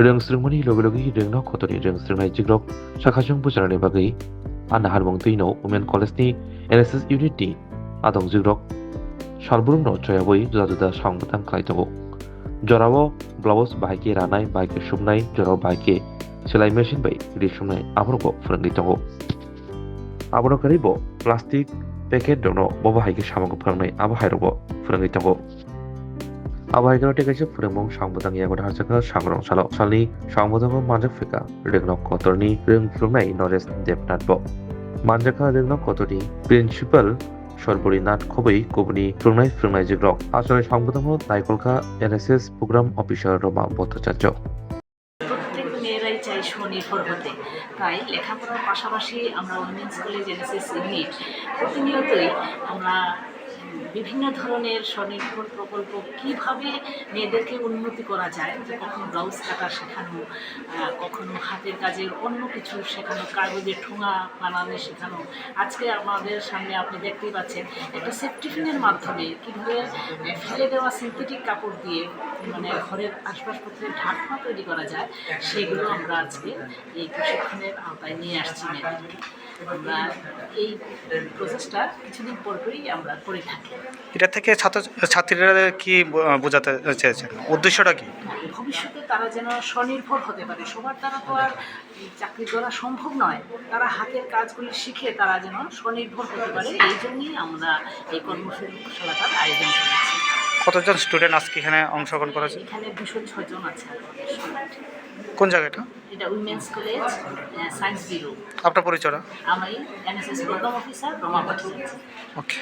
रोंस्रोंमोनि लगे रोंनो खतनि रोंस्रोंनाय जिग्रक साखाजों बुजारनाय बागै आना हारमं दैनो वुमेन कलेजनि एनएसएस इउनिटनि आदं जिग्रक सालबुरुंनो चयाबै जुदा जुदा सांबुतां खालायदोंगो जराव ब्लाउज बाहायके रानाय बाहायके सुमनाय जराव बाहायके सेलाई मेशिन बै रिसुमनाय आबरगो फोरोंदैदोंगो आबनो करिबो प्लास्टिक पेकेट दनो बो बाहायके सामगो फोरोंनाय आबो हायरगो फोरोंदैदोंगो आबाहायगो टेकाइसे फोरोंमं सांबुतां यागो हारसाखा सांग्रं सालो सालनि सांबुतांगो मानजक फेका रेगनो कतरनि रोंफ्लुंनाय नरेश देबनाथबो मानजाखा रेगनो कतरनि प्रिन्सिपाल सरबरीनाथ खबै गुबुननि फोरोंनाय जिग्रक आसरे सांबुतांगो नायकलखा एनएसएस प्रग्राम अफिसार रमा भट्टाचार्य প্রত্যেক মেয়েরাই চাই স্বনির্ভর হতে, তাই লেখাপড়ার পাশাপাশি আমরা উইমেন্স কলেজ এনএসএস ইউনিট প্রতিনিয়তই আমরা বিভিন্ন ধরনের স্বনির্ভর প্রকল্প কীভাবে মেয়েদেরকে উন্নতি করা যায়, যে কখনো ব্লাউজ কাটা শেখানো, কখনো হাতের কাজের অন্য কিছু শেখানো, কাগজের ঠোঙা বানানো শেখানো। আজকে আমাদের সামনে আপনি দেখতেই পাচ্ছেন একটা সেফটিফিনের মাধ্যমে কীভাবে ফেলে দেওয়া সিনথেটিক কাপড় দিয়ে মানে ঘরের আসবাবপত্রের ঢাকনা তৈরি করা যায়, সেগুলো আমরা আজকে এই প্রশিক্ষণের আওতায় নিয়ে আসছি মেয়েদেরকে। আমরা এই প্রসেসটা কিছুদিন পরপরই আমরা করে থাকি। এটা থেকে ছাত্রছাত্রীরা কি বোঝাতে চেয়েছেন, উদ্দেশ্যটা কি? ভবিষ্যতে তারা যেন স্বনির্ভর হতে পারে, সবার দ্বারা তো আর চাকরি করা সম্ভব নয়, তারা হাতের কাজগুলি শিখে তারা যেন স্বনির্ভর হতে পারে, এই জন্যই আমরা এই কর্মশালাটার আয়োজন করেছি। কতজন স্টুডেন্ট আজকে এখানে অংশগ্রহণ করেছে? এখানে 206 জন আছে আমাদের স্টুডেন্ট। কোন জায়গাটা? এটা উইমেন্স কলেজ সায়েন্স বিরো। আপনার পরিচয়টা? আমি NSS programme officer Rama Bhattacharya. Okay.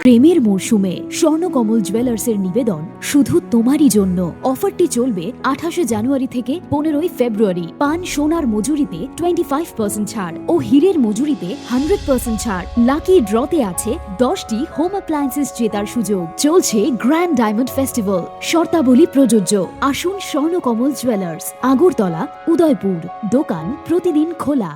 প্রেমের মরশুমে স্বর্ণকমল জুয়েলার্সের নিবেদন শুধু তোমারই জন্য। অফারটি চলবে 28 জানুয়ারি থেকে 15 ফেব্রুয়ারি। পান সোনার মজুরিতে 25% ছাড় ও হীরের মজুরিতে 100% ছাড়। লাকি ড্রতে আছে 10টি হোম অ্যাপ্লায়েন্সেস জেতার সুযোগ। চলছে গ্র্যান্ড ডায়মন্ড ফেস্টিভ্যাল। শর্তাবলী প্রযোজ্য। আসুন স্বর্ণকমল জুয়েলার্স, আগরতলা, উদয়পুর। দোকান প্রতিদিন খোলা।